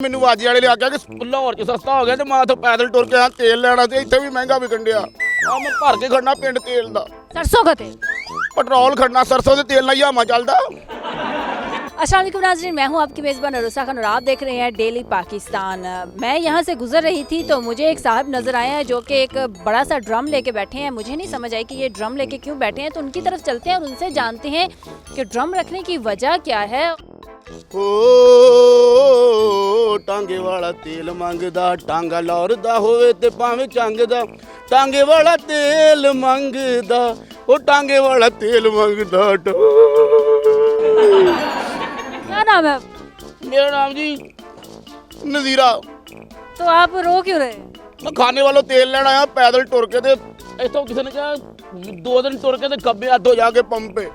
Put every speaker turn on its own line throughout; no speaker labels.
ਮੈਨੂੰ ਵਾਜੀ ਵਾਲੇ ਨੇ ਆਖਿਆ ਕਿ ਲਾਹੌਰ 'ਚ ਸਸਤਾ ਹੋ ਗਿਆ ਤੇ ਮੈਂ ਉੱਥੋਂ ਪੈਦਲ ਟੁਰ ਕੇ ਆ ਤੇਲ ਲੈਣਾ ਤੇ ਇੱਥੇ ਵੀ ਮਹਿੰਗਾ ਵਿਕਣ ਡਿਆ ਆ ਮੈਂ ਭਰ ਕੇ ਖੜਨਾ ਪਿੰਡ ਤੇਲ ਦਾ
सरसों का तेल।
ਪੈਟਰੋਲ ਖੜਨਾ ਸਰਸੋਂ ਦੇ ਤੇਲ ਨਾਲ ਹੀ ਹਾਮਾ ਚੱਲਦਾ।
अस्सलाम वालेकुम नाज़रीन, मैं हूं आपकी मेज़बान अरुसा खान और आप देख रहे हैं डेली पाकिस्तान। मैं यहां से गुजर रही थी तो मुझे एक साहब नज़र आए हैं जो कि एक बड़ा सा ड्रम लेके बैठे हैं। मुझे नहीं समझ आई कि ये ड्रम लेके क्यों बैठे हैं, तो उनकी तरफ चलते हैं और उनसे जानते हैं कि ड्रम रखने की वजह क्या है।
ਓ ਟਾਂਗੇ ਵਾਲਾ ਤੇਲ ਮੰਗਦਾ, ਟਾਂਗਾ ਲੌਰਦਾ ਹੋਵੇ ਤੇ ਭਾਵੇਂ ਚੰਗ ਦਾ, ਟਾਂਗੇ ਵਾਲਾ ਤੇਲ ਮੰਗਦਾ, ਉਹ ਟਾਂਗੇ ਵਾਲਾ ਤੇਲ ਮੰਗਦਾ।
क्या नाम है?
ਮੇਰਾ ਨਾਮ ਜੀ ਨਜ਼ੀਰਾ।
तो आप रो क्यों रहे?
ਮੈਂ ਖਾਣੇ ਵਾਲੋਂ ਤੇਲ ਲੈਣ ਆਇਆ ਪੈਦਲ ਟੁਰ ਕੇ ਤੇ ਇੱਥੋਂ ਕਿਸੇ ਨੇ ਕਿਹਾ 2 ਦਿਨ ਟੁਰ ਕੇ ਤੇ ਖੱਬੇ ਹੱਥੋਂ ਜਾ ਕੇ ਪੰਪ 'ਤੇ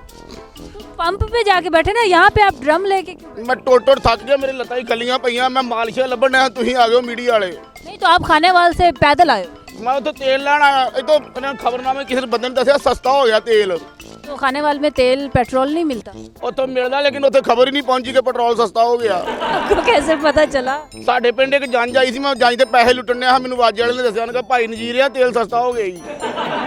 पंप पे जाके बैठे ना, यहाँ पे आप ड्रम लेके क्यों?
ਮੈਂ ਟੁਰ ਥੱਕ ਗਿਆ, ਮੇਰੇ ਲੱਤਾਂ ਹੀ ਖੱਲੀਆਂ ਪਈਆਂ, ਮੈਂ ਮਾਲਿਸ਼ਾਂ ਲੱਭਣ ਆਇਆ, ਤੁਸੀਂ ਆ ਗਏ ਹੋ ਮੀਡੀਆ ਵਾਲੇ।
नहीं तो आप खाने वाले से पैदल आए हो?
ਮੈਂ ਉੱਥੇ ਤੇਲ ਲੈਣ ਆਇਆ, ਇੱਥੋਂ ਇਹਨਾਂ ਖਬਰਨਾਮੇ ਕਿਸੇ ਬੰਦੇ ਨੇ ਦੱਸਿਆ ਸਸਤਾ ਹੋ ਗਿਆ ਤੇਲ।
तो खाने वाले में तेल पेट्रोल नहीं मिलता?
ਉੱਥੋਂ ਮਿਲਦਾ ਲੇਕਿਨ ਉੱਥੇ ਖਬਰ ਹੀ ਨਹੀਂ ਪਹੁੰਚੀ ਕਿ ਪੈਟਰੋਲ ਸਸਤਾ ਹੋ ਗਿਆ।
आपको कैसे पता चला?
ਸਾਡੇ ਪਿੰਡ ਇੱਕ ਜੰਜ ਆਈ ਸੀ, ਮੈਂ ਜੰਜ ਤੇ ਪੈਸੇ ਲੁੱਟਣੇ ਆ, ਮੈਨੂੰ ਵਾਜੇ ਵਾਲੇ ਨੇ ਦੱਸਿਆ, ਉਹਨੇ ਕਿਹਾ ਭਾਈ ਨਜੀਰਿਆ ਤੇਲ ਸਸਤਾ ਹੋ ਗਿਆ ਜੀ।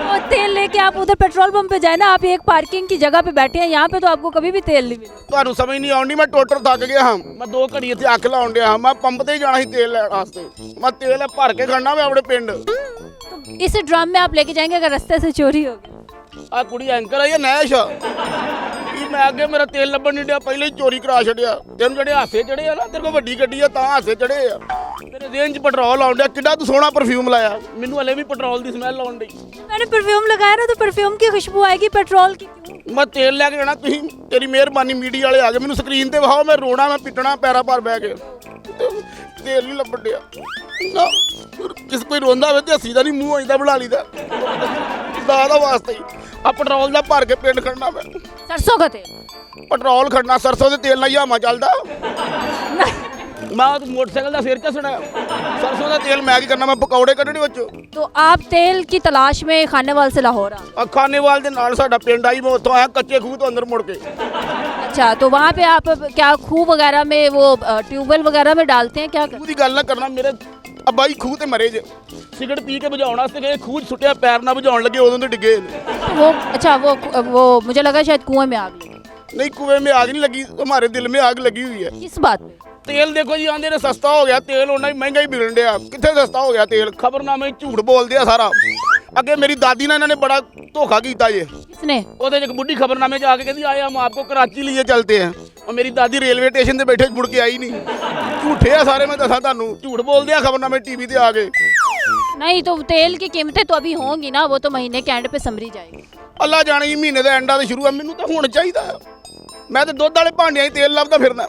वो तेल लेके आप उधर पेट्रोल पंप पे जाए ना, आप एक पार्किंग की जगह पे बैठे हैं, यहाँ पे तो आपको कभी भी तेल नहीं मिलेगा।
ਤੁਹਾਨੂੰ ਸਮਝ ਨਹੀਂ ਆਉਂਦੀ, ਮੈਂ ਟੋਟਰ ਥੱਕ ਗਿਆ ਹਾਂ, ਮੈਂ 2 ਘੜੀ ਇੱਥੇ ਅੱਖ ਲਾਉਣ ਡਿਆ ਹਾਂ, ਮੈਂ ਪੰਪ ਤੇ ਹੀ ਜਾਣਾ ਸੀ ਤੇਲ ਲੈਣ ਵਾਸਤੇ, ਮੈਂ ਤੇਲ ਭਰ ਕੇ ਖੜਨਾ ਮੈਂ ਆਪਣੇ ਪਿੰਡ।
तो इस ड्रम में आप लेके जाएंगे अगर रास्ते से चोरी हो गई?
ਆ ਕੁੜੀ ਐਂਕਰ ਆ ਜਾਂ ਨੈਸ਼ ਆ ਕੀ, ਮੈਂ ਅੱਗੇ ਮੇਰਾ ਤੇਲ ਲੱਭਣ ਨਹੀਂ ਡਿਆ, ਪਹਿਲੇ ਹੀ ਚੋਰੀ ਕਰਾ ਛੱਡਿਆ। ਤੈਨੂੰ ਜਿਹੜੇ ਹਾਸੇ ਚੜੇ ਆ ਨਾ, ਤੇਰੇ ਕੋਲ ਵੱਡੀ ਗੱਡੀ ਆ ਤਾਂ ਹਾਸੇ ਚੜੇ ਆ, ਤੇਰੇ ਦੇਨ 'ਚ ਪੈਟਰੋਲ ਆਉਣ ਡਿਆ, ਕਿੱਡਾ ਤੂੰ ਸੋਹਣਾ ਪਰਫਿਊਮ ਲਾਇਆ, ਮੈਨੂੰ ਹਲੇ ਵੀ ਪੈਟਰੋਲ ਦੀ ਸਮੈਲ ਆਉਣ ਡਈ।
मैंने परफ्यूम लगाया ना, तो परफ्यूम की खुशबू आएगी, पेट्रोल की क्यों?
ਮੈਂ ਤੇਲ ਲੈ ਕੇ ਜਾਣਾ, ਤੁਸੀਂ ਤੇਰੀ ਮਿਹਰਬਾਨੀ ਮੀਡੀਆ ਵਾਲੇ ਆ ਗਏ, ਮੈਨੂੰ ਸਕਰੀਨ ਤੇ ਵਿਖਾਓ, ਮੈਂ ਰੋਣਾ, ਮੈਂ ਪਿੱਟਣਾ ਪੈਰਾਂ ਭਰ ਬਹਿ ਕੇ, ਤੇਲ ਨਹੀਂ ਲੱਭਣ ਡਿਆ ਨਾ। ਕਿਸ ਕੋਈ ਰੋਂਦਾ ਹੋਵੇ ਤੇ ਹੱਸੀ ਦਾ ਨਹੀਂ ਮੂੰਹ ਆਈਦਾ ਬਣਾ ਲਈਦਾ, ਦਾ ਵਾਸਤੇ ਹੀ ਆ ਪੈਟਰੋਲ ਦਾ ਭਰ ਕੇ ਪਿੰਡ ਖੜਨਾ। ਮੈਂ
सरसों का तेल।
ਪੈਟਰੋਲ ਖੜਨਾ ਸਰਸੋਂ ਦੇ ਤੇਲ ਨਾਲ ਹੀ ਹਾਮਾ ਚੱਲਦਾ। ਮੈਂ ਮੋਟਰਸਾਈਕਲ ਦਾ ਸਿਰ ਚਸਣਾ, ਸਰਸੋਂ ਦਾ ਤੇਲ ਮੈਂ ਕੀ ਕਰਨਾ, ਮੈਂ ਪਕੌੜੇ ਕੱਢਣੇ ਵਿੱਚੋਂ।
तो आप तेल की तलाश में खानेवाल से लाहौर आ?
ਖਾਨੇਵਾਲ ਦੇ ਨਾਲ ਸਾਡਾ ਪਿੰਡ ਆਈ, ਮੈਂ ਉੱਥੋਂ ਆਇਆ ਕੱਚੇ ਖੂਹ ਤੋਂ ਅੰਦਰ ਮੁੜ ਕੇ।
अच्छा, तो वहाँ पे आप क्या खूह वगैरह में वो ट्यूबवेल वगैरह में डालते हैं, क्या करते
ਖੂਹ ਦੀ ਗੱਲ ਨਾ ਕਰਨਾ, ਮੇਰੇ ਅੱਬਾ ਜੀ ਖੂਹ ਤੇ ਮਰੇ ਜੇ, ਸਿਗਰਟ ਪੀ ਕੇ ਬੁਝਾਉਣ ਵਾਸਤੇ ਗਏ, ਖੂਹ 'ਚ ਸੁੱਟਿਆ, ਪੈਰ ਨਾਲ ਬੁਝਾਉਣ ਲੱਗੇ, ਉਦੋਂ ਤੇ ਡਿੱਗੇ।
हैं? वो अच्छा, वो मुझे लगा शायद कुएं में आग लगी।
नहीं कुएं में आग नहीं लगी, हमारे दिल में आग लगी हुई है।
किस बात पे?
तेल देखो जी, आंदे ने सस्ता हो गया तेल, उन्ना ही महंगा ही बिकन डिया, कित्थे सस्ता हो गया तेल, खबरनामे झूठ बोलते आ सारा। अगे मेरी दादी ने इन्होंने बड़ा धोखा किया जे,
किसने?
ਉਹਦੇ ਇੱਕ ਬੁੱਢੀ ਖਬਰਨਾਮੇ 'ਚ ਆ ਕੇ ਕਹਿੰਦੀ ਆਏ हम आपको कराची लिए चलते हैं, और मेरी दादी रेलवे स्टेशन ਤੇ ਬੈਠੇ ਮੁੜ ਕੇ ਆਈ ਨਹੀਂ। ਝੂਠੇ ਆ ਸਾਰੇ, ਮੈਂ ਦੱਸਾਂ ਤੁਹਾਨੂੰ, ਝੂਠ ਬੋਲਦੇ ਆ ਖਬਰਨਾਮੇ टीवी ਤੇ ਆ ਕੇ।
नहीं तो तेल की कीमतें तो अभी होंगी ना, वो तो महीने के एंड पे समरी जाएगी।
ਅੱਲਾ ਜਾਣੇ ਮਹੀਨੇ ਦਾ ਐਂਡਾ ਤੇ ਸ਼ੁਰੂ ਆ, ਮੈਨੂੰ ਤਾਂ ਹੁਣ ਚਾਹੀਦਾ। ਮੈਂ ਤੇ ਦੁੱਧ ਵਾਲੇ ਭਾਂਡਿਆਂ 'ਚ ਤੇਲ ਲੱਭਦਾ ਫਿਰਦਾ,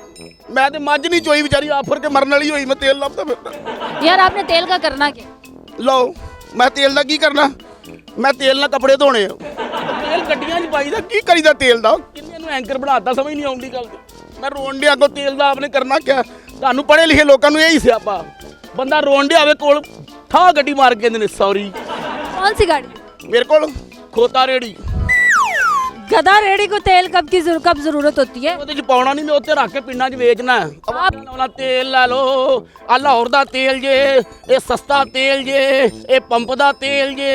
ਮੈਂ ਤੇ ਮੱਝ ਨਹੀਂ ਚੋਈ ਵਿਚਾਰੀ ਆਫਰ ਕੇ ਮਰਨ ਵਾਲੀ ਹੋਈ, ਮੈਂ ਤੇਲ ਲੱਭਦਾ ਫਿਰਦਾ।
यार आपने तेल का करना क्या?
ਲਓ ਮੈਂ ਤੇਲ ਦਾ ਕੀ ਕਰਨਾ, ਮੈਂ ਤੇਲ ਨਾਲ ਕੱਪੜੇ ਧੋਣੇ ਆ, ਤੇਲ ਗੱਡੀਆਂ 'ਚ ਪਾਈਦਾ, ਕੀ ਕਰੀਦਾ ਤੇਲ ਦਾ, ਕਿੰਨੇ ਨੂੰ ਐਂਕਰ ਬਣਾਤਾ, ਸਮਝ ਨਹੀਂ ਆਉਂਦੀ ਗੱਲ ਦੀ। ਮੈਂ ਰੋਣ ਡਿਆ ਅੱਗੋਂ ਤੇਲ ਦਾ ਆਪਨੇ ਕਰਨਾ ਕਿਆ, ਤੁਹਾਨੂੰ ਪੜ੍ਹੇ ਲਿਖੇ ਲੋਕਾਂ ਨੂੰ ਇਹੀ ਸਿਆਪਾ, ਬੰਦਾ ਰੋਣ ਡਿਆ ਹੋਵੇ ਕੋਲ ਠਾ ਗੱਡੀ ਮਾਰ ਕੇ ਕਹਿੰਦੇ ਨੇ ਸੌਰੀ।
कौन सी गाड़ी?
ਮੇਰੇ ਕੋਲ ਖੋਤਾ ਰੇੜੀ,
गधा रेडी को तेल कब जरूरत होती है?
ਉਹਦੇ 'ਚ ਪਾਉਣਾ ਨਹੀਂ, ਮੈਂ ਉੱਤੇ ਰੱਖ ਕੇ ਪਿੰਡਾਂ 'ਚ ਵੇਚਣਾ। ਆਪਣਾ ਤੇਲ ਲੈ ਲਓ, ਆ ਲਾਹੌਰ ਦਾ ਤੇਲ ਜੇ, ਇਹ ਸਸਤਾ ਤੇਲ ਜੇ, ਇਹ ਪੰਪ ਦਾ ਤੇਲ ਜੇ,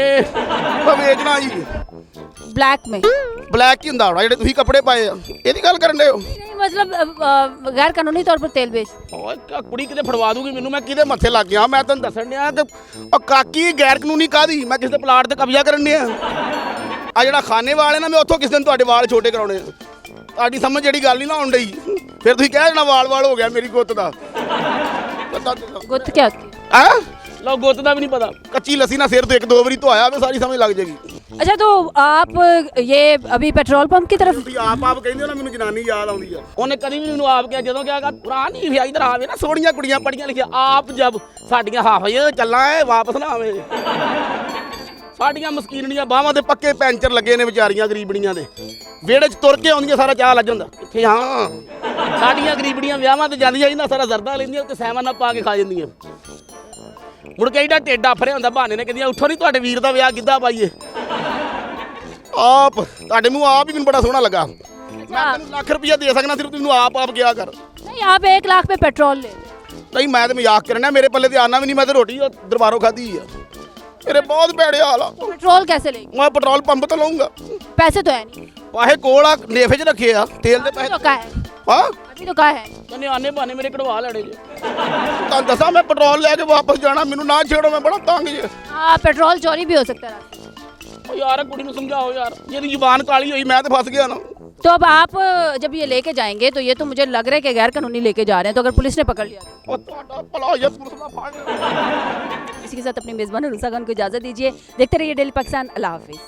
ਉਹ ਵੇਚਣਾ ਜੀ।
ब्लैक में?
ਬਲੈਕ ਕੀ ਹੁੰਦਾ ਹੋਣਾ, ਜਿਹੜੇ ਤੁਸੀਂ ਕੱਪੜੇ ਪਾਏ ਆ, ਇਹਦੀ ਗੱਲ ਕਰਨ ਦੇ ਹੋ?
नहीं मतलब गैर कानूनी तौर पर तेल बेच।
ਓਏ ਕੁੜੀ ਕਿਤੇ ਫੜਵਾ ਦੂਗੀ ਮੈਨੂੰ, ਮੈਂ ਕਿਹਦੇ ਮੱਥੇ ਲੱਗ ਗਿਆ, ਮੈਂ ਤੈਨੂੰ ਦੱਸਣ ਡਿਆ ਕਿ ਉਹ ਕਾਕੀ ਗੈਰ ਕਾਨੂੰਨੀ ਕਾਦੀ, ਮੈਂ ਕਿਸੇ ਦੇ ਪਲਾਟ ਤੇ ਕਬਜ਼ਾ ਕਰਨ ਡਿਆ। ਆ ਜਿਹੜਾ ਖਾਨੇ ਵਾਲੇ ਨਾ, ਮੈਂ ਉੱਥੋਂ ਕਿਸੇ ਦਿਨ ਤੁਹਾਡੇ ਵਾਲ ਛੋਟੇ ਕਰਾਉਣੇ ਆ, ਤੁਹਾਡੀ ਸਮਝ ਜਿਹੜੀ ਗੱਲ ਨਹੀਂ ਨਾ ਆਉਣ ਡਈ, ਫਿਰ ਤੁਸੀਂ ਕਹਿ ਦੇਣਾ ਵਾਲ ਹੋ ਗਿਆ ਮੇਰੀ ਗੁੱਤ ਦਾ।
गुत्त क्या होती है?
ਹੈ ਲਓ ਗੁੱਤ ਦਾ ਵੀ ਨਹੀਂ ਪਤਾ, ਕੱਚੀ ਲੱਸੀ ਨਾਲ ਸਿਰ ਤੇ 1-2 ਵਾਰੀ ਧੋਇਆ ਹੋਵੇ, ਸਾਰੀ ਸਮਝ ਲੱਗ ਜਾਏਗੀ।
अच्छा, तो आप ये अभी पेट्रोल पंप की तरफ?
ਤੁਸੀਂ ਆਪ ਕਹਿੰਦੇ ਹੋ ਨਾ, ਮੈਨੂੰ ਜਨਾਨੀ ਯਾਦ ਆਉਂਦੀ ਆ। ਉਹਨੇ ਕਦੀ ਵੀ ਮੈਨੂੰ ਆਪ ਕਿਹਾ, ਜਦੋਂ ਕਿਹਾ ਪੁਰਾਣੀ ਵੀ ਇਧਰ ਆਵੇ ਨਾ, ਸੋਹਣੀਆਂ ਕੁੜੀਆਂ ਪੜੀਆਂ ਲਿਖੀਆਂ, ਆਪ ਜਬ ਸਾਡੀਆਂ ਹਾਫਜ ਚੱਲਾਂ ਏ ਵਾਪਸ ਨਾ ਆਵੇ। ਸਾਡੀਆਂ ਮਸਕੀਨੜੀਆਂ ਬਾਹਾਂ ਤੇ ਪੱਕੇ ਪੈਂਚਰ ਲੱਗੇ ਨੇ ਵਿਚਾਰੀਆਂ ਗਰੀਬੜੀਆਂ ਦੇ, ਵਿਹੜੇ 'ਚ ਤੁਰ ਕੇ ਆਉਂਦੀਆਂ ਸਾਰਾ ਚਾਹ ਲੱਜ ਜਾਂਦਾ ਇੱਥੇ। ਹਾਂ ਸਾਡੀਆਂ ਗਰੀਬੜੀਆਂ ਵਿਆਹਾਂ ਤੇ ਜਾਂਦੀਆਂ ਇਹਨਾਂ ਸਾਰਾ ਜ਼ਰਦਾ ਲੈਂਦੀਆਂ ਤੇ ਸੈਵਨ ਨਾਲ ਪਾ ਕੇ ਖਾ ਜਾਂਦੀਆਂ, ਮੁੜ ਕੇ ਇਹਦਾ ਟੇਡਾ ਫਰਿਆ ਹੁੰਦਾ, ਬਹਾਨੇ ਨੇ ਕਹਿੰਦੀਆਂ ਉੱਠੋ ਨਹੀਂ ਤੁਹਾਡੇ ਵੀਰ ਦਾ ਵਿਆਹ ਕਿੱਦਾਂ ਪਾਈਏ। ਆਪ ਤੁਹਾਡੇ ਮੂੰਹ ਆਪ ਹੀ ਮੈਨੂੰ ਬੜਾ ਸੋਹਣਾ ਲੱਗਾ, ਮੈਂ ਤੈਨੂੰ ਲੱਖ ਰੁਪਈਆ ਦੇ ਸਕਣਾ, ਸਿਰਫ ਤੈਨੂੰ ਆਪ ਕਿਹਾ ਕਰ।
नहीं, आप 1 लाख पे पेट्रोल ले लो।
ਨਹੀਂ ਮੈਂ ਤੇ ਮਜ਼ਾਕ ਕਰਨਾ, ਮੇਰੇ ਪੱਲੇ ਤੇ ਆਨਾ ਵੀ ਨਹੀਂ, ਮੈਂ ਤੇ ਰੋਟੀ ਦਰਬਾਰੋਂ ਖਾਧੀ ਆ। ਮੇਰੇ ਬਹੁਤ ਭੈੜੇ ਹਾਲ ਆ।
पेट्रोल कैसे लेंगे?
ਮੈਂ ਪੈਟਰੋਲ ਪੰਪ ਤੋਂ ਲਵਾਂਗਾ।
पैसे तो है नहीं।
ਵਾਹੇ ਕੋਲ ਆ, ਨੇਫੇ 'ਚ ਰੱਖੇ ਆ ਤੇਲ ਦੇ
अभी
ਪੈਸੇ।
तो का है,
ਹਾਂ
अभी तो का है।
ਕਹਿੰਦੇ ਆਨੇ ਬਾਨੇ ਮੇਰੇ ਕਢਵਾ ਲੈਣੇ ਜੇ। ਤੁਹਾਨੂੰ ਦੱਸਾਂ ਮੈਂ ਪੈਟਰੋਲ ਲੈ ਕੇ ਵਾਪਸ ਜਾਣਾ, ਮੈਨੂੰ ਨਾ ਛੇੜੋ, ਮੈਂ ਬੜਾ ਤੰਗ ਜੇ।
हाँ, पेट्रोल चोरी भी हो सकता है रास्ते में।
ਓ ਯਾਰ ਕੁੜੀ ਨੂੰ ਸਮਝਾਓ ਯਾਰ, ਜਿਹਦੀ ਜ਼ੁਬਾਨ ਕਾਲੀ ਹੋਈ ਮੈਂ ਤੇ ਫਸ ਗਿਆ ਨਾ।
तो अब आप जब ये लेके जाएंगे तो ये तो मुझे लग रहा है कि गैर कानूनी लेके जा रहे हैं, तो अगर पुलिस ने पकड़ लिया तो?
ਉਹ ਤੁਹਾਡਾ ਭਲਾ ਹੋ ਜਾ, ਪੁਲਿਸ ਦਾ ਫੜ ਲੈ।
इसी के साथ अपनी मेज़बान रुसा खान को इजाज़त दीजिए। देखते रहिए डेली पाकिस्तान। अल्लाह हाफिज़।